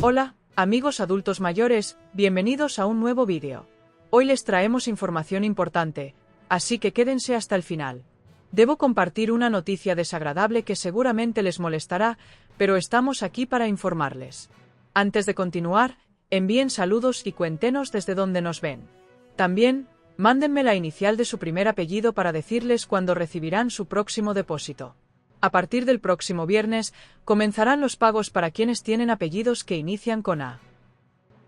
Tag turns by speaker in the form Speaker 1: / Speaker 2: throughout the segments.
Speaker 1: Hola, amigos adultos mayores, bienvenidos a un nuevo vídeo. Hoy les traemos información importante, así que quédense hasta el final. Debo compartir una noticia desagradable que seguramente les molestará, pero estamos aquí para informarles. Antes de continuar, envíen saludos y cuéntenos desde dónde nos ven. También, mándenme la inicial de su primer apellido para decirles cuándo recibirán su próximo depósito. A partir del próximo viernes, comenzarán los pagos para quienes tienen apellidos que inician con A.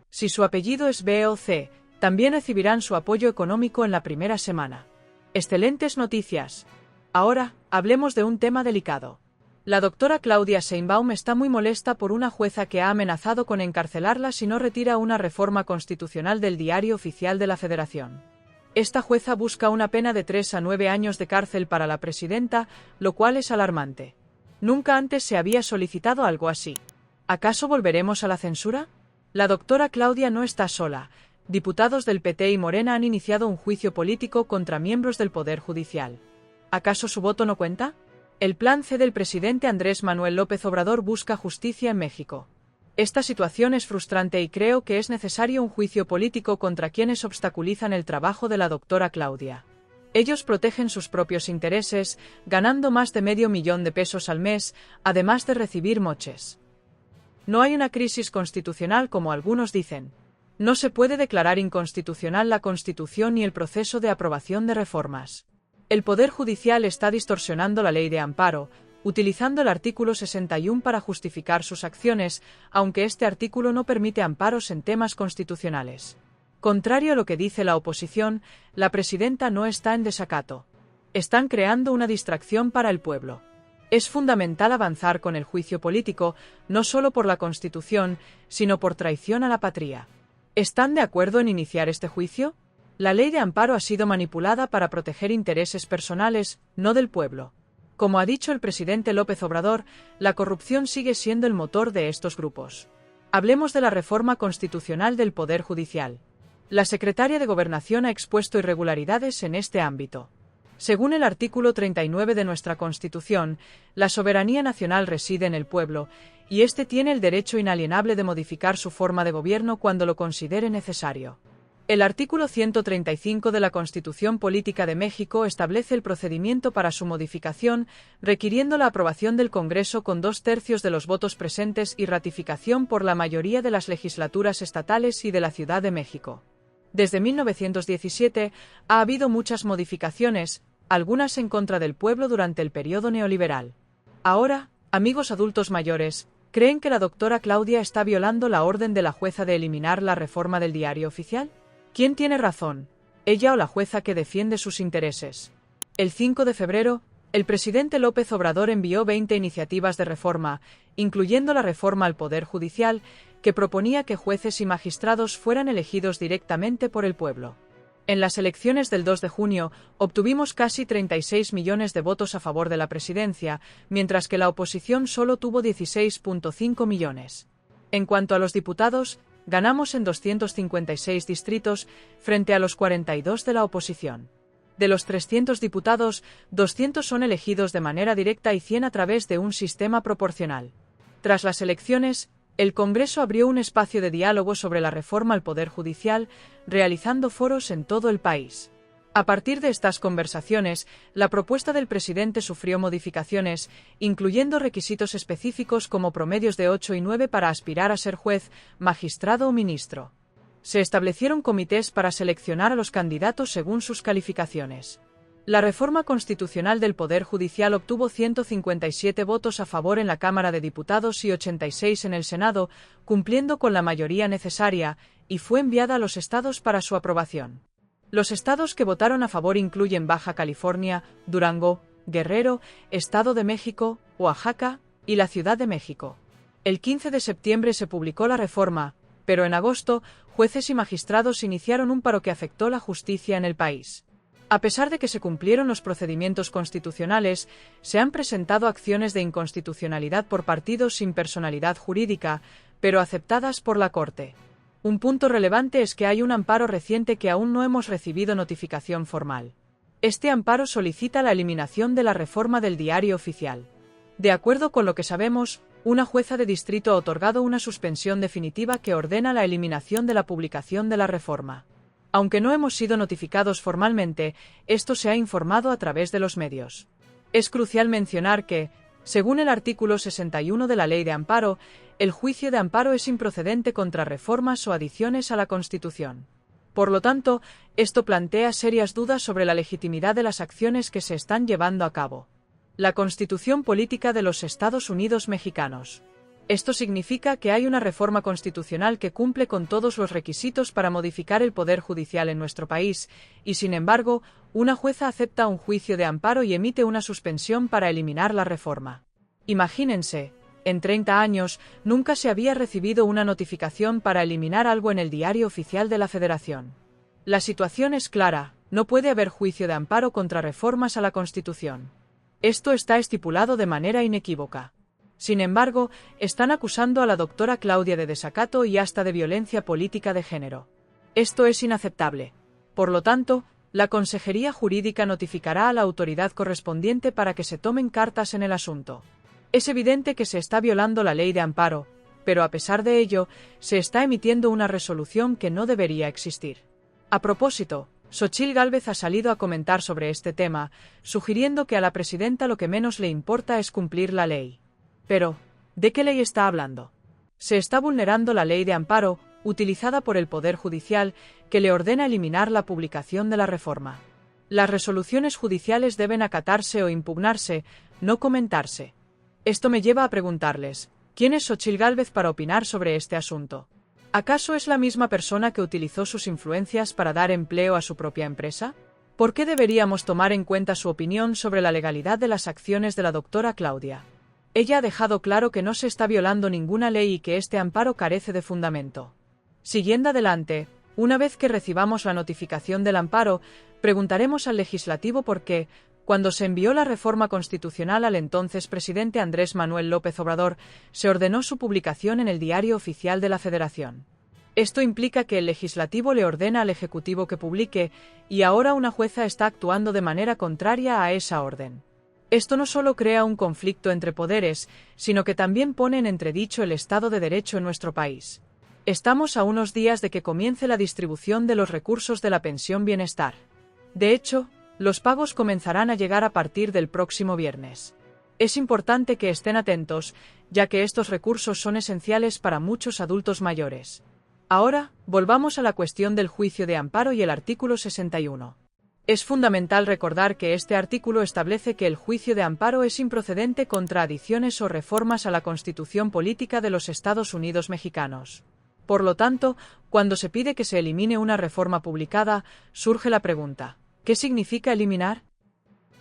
Speaker 1: Si su apellido es B o C, también recibirán su apoyo económico en la primera semana. ¡Excelentes noticias! Ahora, hablemos de un tema delicado. La doctora Claudia Sheinbaum está muy molesta por una jueza que ha amenazado con encarcelarla si no retira una reforma constitucional del Diario Oficial de la Federación. Esta jueza busca una pena de 3 a 9 años de cárcel para la presidenta, lo cual es alarmante. Nunca antes se había solicitado algo así. ¿Acaso volveremos a la censura? La doctora Claudia no está sola. Diputados del PT y Morena han iniciado un juicio político contra miembros del Poder Judicial. ¿Acaso su voto no cuenta? El plan C del presidente Andrés Manuel López Obrador busca justicia en México. Esta situación es frustrante y creo que es necesario un juicio político contra quienes obstaculizan el trabajo de la doctora Claudia. Ellos protegen sus propios intereses, ganando más de $500,000 al mes, además de recibir moches. No hay una crisis constitucional como algunos dicen. No se puede declarar inconstitucional la Constitución ni el proceso de aprobación de reformas. El Poder Judicial está distorsionando la ley de amparo, utilizando el artículo 61 para justificar sus acciones, aunque este artículo no permite amparos en temas constitucionales. Contrario a lo que dice la oposición, la presidenta no está en desacato. Están creando una distracción para el pueblo. Es fundamental avanzar con el juicio político, no solo por la Constitución, sino por traición a la patria. ¿Están de acuerdo en iniciar este juicio? La ley de amparo ha sido manipulada para proteger intereses personales, no del pueblo. Como ha dicho el presidente López Obrador, la corrupción sigue siendo el motor de estos grupos. Hablemos de la reforma constitucional del Poder Judicial. La secretaria de Gobernación ha expuesto irregularidades en este ámbito. Según el artículo 39 de nuestra Constitución, la soberanía nacional reside en el pueblo, y éste tiene el derecho inalienable de modificar su forma de gobierno cuando lo considere necesario. El artículo 135 de la Constitución Política de México establece el procedimiento para su modificación, requiriendo la aprobación del Congreso con 2/3 de los votos presentes y ratificación por la mayoría de las legislaturas estatales y de la Ciudad de México. Desde 1917 ha habido muchas modificaciones, algunas en contra del pueblo durante el periodo neoliberal. Ahora, amigos adultos mayores, ¿creen que la doctora Claudia está violando la orden de la jueza de eliminar la reforma del Diario Oficial? ¿Quién tiene razón, ella o la jueza que defiende sus intereses? El 5 de febrero, el presidente López Obrador envió 20 iniciativas de reforma, incluyendo la reforma al Poder Judicial, que proponía que jueces y magistrados fueran elegidos directamente por el pueblo. En las elecciones del 2 de junio, obtuvimos casi 36 millones de votos a favor de la presidencia, mientras que la oposición solo tuvo 16,5 millones. En cuanto a los diputados, ganamos en 256 distritos, frente a los 42 de la oposición. De los 300 diputados, 200 son elegidos de manera directa y 100 a través de un sistema proporcional. Tras las elecciones, el Congreso abrió un espacio de diálogo sobre la reforma al Poder Judicial, realizando foros en todo el país. A partir de estas conversaciones, la propuesta del presidente sufrió modificaciones, incluyendo requisitos específicos como promedios de 8 y 9 para aspirar a ser juez, magistrado o ministro. Se establecieron comités para seleccionar a los candidatos según sus calificaciones. La reforma constitucional del Poder Judicial obtuvo 157 votos a favor en la Cámara de Diputados y 86 en el Senado, cumpliendo con la mayoría necesaria, y fue enviada a los estados para su aprobación. Los estados que votaron a favor incluyen Baja California, Durango, Guerrero, Estado de México, Oaxaca y la Ciudad de México. El 15 de septiembre se publicó la reforma, pero en agosto, jueces y magistrados iniciaron un paro que afectó la justicia en el país. A pesar de que se cumplieron los procedimientos constitucionales, se han presentado acciones de inconstitucionalidad por partidos sin personalidad jurídica, pero aceptadas por la Corte. Un punto relevante es que hay un amparo reciente que aún no hemos recibido notificación formal. Este amparo solicita la eliminación de la reforma del Diario Oficial. De acuerdo con lo que sabemos, Una jueza de distrito ha otorgado una suspensión definitiva que ordena la eliminación de la publicación de la reforma. Aunque no hemos sido notificados formalmente, esto se ha informado a través de los medios. Es crucial mencionar que, según el artículo 61 de la Ley de Amparo, el juicio de amparo es improcedente contra reformas o adiciones a la Constitución. Por lo tanto, esto plantea serias dudas sobre la legitimidad de las acciones que se están llevando a cabo. La Constitución Política de los Estados Unidos Mexicanos. Esto significa que hay una reforma constitucional que cumple con todos los requisitos para modificar el poder judicial en nuestro país, y sin embargo, una jueza acepta un juicio de amparo y emite una suspensión para eliminar la reforma. Imagínense, en 30 años, nunca se había recibido una notificación para eliminar algo en el Diario Oficial de la Federación. La situación es clara, no puede haber juicio de amparo contra reformas a la Constitución. Esto está estipulado de manera inequívoca. Sin embargo, están acusando a la doctora Claudia de desacato y hasta de violencia política de género. Esto es inaceptable. Por lo tanto, la Consejería Jurídica notificará a la autoridad correspondiente para que se tomen cartas en el asunto. Es evidente que se está violando la ley de amparo, pero a pesar de ello, se está emitiendo una resolución que no debería existir. A propósito, Xóchitl Gálvez ha salido a comentar sobre este tema, sugiriendo que a la presidenta lo que menos le importa es cumplir la ley. Pero, ¿de qué ley está hablando? Se está vulnerando la ley de amparo, utilizada por el Poder Judicial, que le ordena eliminar la publicación de la reforma. Las resoluciones judiciales deben acatarse o impugnarse, no comentarse. Esto me lleva a preguntarles, ¿quién es Xóchitl Gálvez para opinar sobre este asunto? ¿Acaso es la misma persona que utilizó sus influencias para dar empleo a su propia empresa? ¿Por qué deberíamos tomar en cuenta su opinión sobre la legalidad de las acciones de la doctora Claudia? Ella ha dejado claro que no se está violando ninguna ley y que este amparo carece de fundamento. Siguiendo adelante, una vez que recibamos la notificación del amparo, preguntaremos al legislativo por qué, cuando se envió la reforma constitucional al entonces presidente Andrés Manuel López Obrador, se ordenó su publicación en el Diario Oficial de la Federación. Esto implica que el legislativo le ordena al ejecutivo que publique, y ahora una jueza está actuando de manera contraria a esa orden. Esto no solo crea un conflicto entre poderes, sino que también pone en entredicho el Estado de Derecho en nuestro país. Estamos a unos días de que comience la distribución de los recursos de la pensión bienestar. De hecho, los pagos comenzarán a llegar a partir del próximo viernes. Es importante que estén atentos, ya que estos recursos son esenciales para muchos adultos mayores. Ahora, volvamos a la cuestión del juicio de amparo y el artículo 61. Es fundamental recordar que este artículo establece que el juicio de amparo es improcedente contra adiciones o reformas a la Constitución Política de los Estados Unidos Mexicanos. Por lo tanto, cuando se pide que se elimine una reforma publicada, surge la pregunta, ¿qué significa eliminar?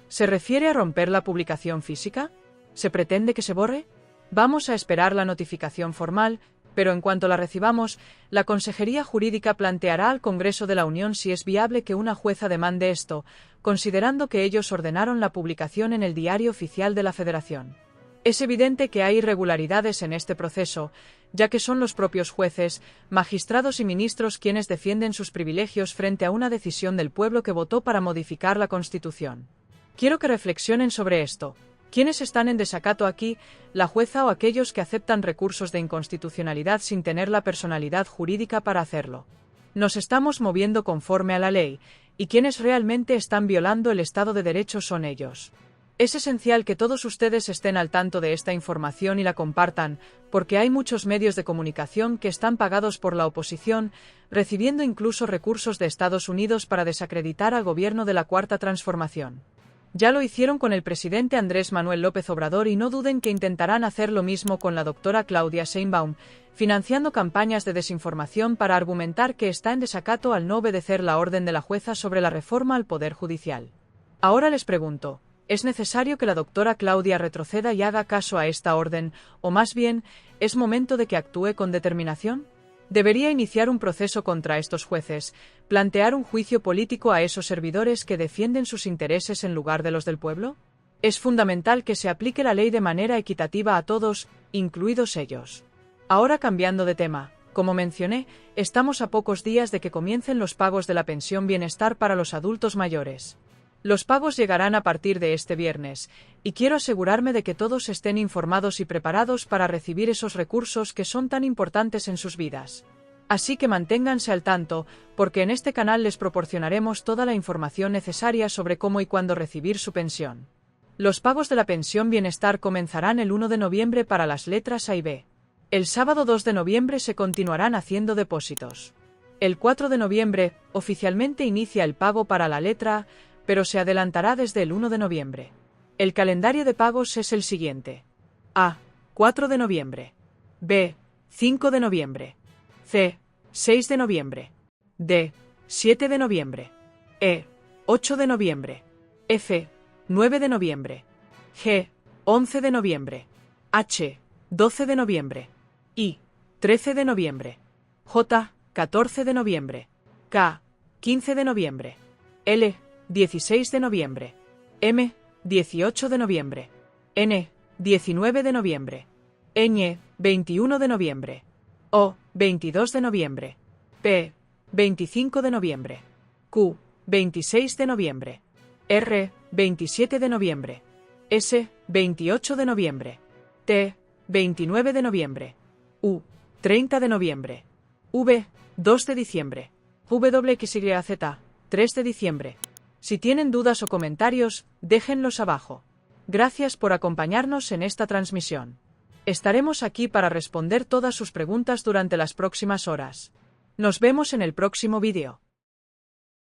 Speaker 1: ¿Se refiere a romper la publicación física? ¿Se pretende que se borre? Vamos a esperar la notificación formal, pero en cuanto la recibamos, la Consejería Jurídica planteará al Congreso de la Unión si es viable que una jueza demande esto, considerando que ellos ordenaron la publicación en el Diario Oficial de la Federación. Es evidente que hay irregularidades en este proceso, ya que son los propios jueces, magistrados y ministros quienes defienden sus privilegios frente a una decisión del pueblo que votó para modificar la Constitución. Quiero que reflexionen sobre esto. ¿Quiénes están en desacato aquí, la jueza o aquellos que aceptan recursos de inconstitucionalidad sin tener la personalidad jurídica para hacerlo? Nos estamos moviendo conforme a la ley, y quienes realmente están violando el Estado de Derecho son ellos. Es esencial que todos ustedes estén al tanto de esta información y la compartan, porque hay muchos medios de comunicación que están pagados por la oposición, recibiendo incluso recursos de Estados Unidos para desacreditar al gobierno de la Cuarta Transformación. Ya lo hicieron con el presidente Andrés Manuel López Obrador y no duden que intentarán hacer lo mismo con la doctora Claudia Sheinbaum, financiando campañas de desinformación para argumentar que está en desacato al no obedecer la orden de la jueza sobre la reforma al Poder Judicial. Ahora les pregunto, ¿es necesario que la doctora Claudia retroceda y haga caso a esta orden, o más bien, es momento de que actúe con determinación? ¿Debería iniciar un proceso contra estos jueces, plantear un juicio político a esos servidores que defienden sus intereses en lugar de los del pueblo? Es fundamental que se aplique la ley de manera equitativa a todos, incluidos ellos. Ahora cambiando de tema, como mencioné, estamos a pocos días de que comiencen los pagos de la pensión bienestar para los adultos mayores. Los pagos llegarán a partir de este viernes, y quiero asegurarme de que todos estén informados y preparados para recibir esos recursos que son tan importantes en sus vidas. Así que manténganse al tanto, porque en este canal les proporcionaremos toda la información necesaria sobre cómo y cuándo recibir su pensión. Los pagos de la pensión bienestar comenzarán el 1 de noviembre para las letras A y B. El sábado 2 de noviembre se continuarán haciendo depósitos. El 4 de noviembre, oficialmente inicia el pago para la letra A, pero se adelantará desde el 1 de noviembre. El calendario de pagos es el siguiente. A. 4 de noviembre. B. 5 de noviembre. C. 6 de noviembre. D. 7 de noviembre. E. 8 de noviembre. F. 9 de noviembre. G. 11 de noviembre. H. 12 de noviembre. I. 13 de noviembre. J. 14 de noviembre. K. 15 de noviembre. L. 16 de noviembre. M. 18 de noviembre. N. 19 de noviembre. Ñ. 21 de noviembre. O. 22 de noviembre. P. 25 de noviembre. Q. 26 de noviembre. R. 27 de noviembre. S. 28 de noviembre. T. 29 de noviembre. U. 30 de noviembre. V. 2 de diciembre. WXYZ. 3 de diciembre. Si tienen dudas o comentarios, déjenlos abajo. Gracias por acompañarnos en esta transmisión. Estaremos aquí para responder todas sus preguntas durante las próximas horas. Nos vemos en el próximo vídeo.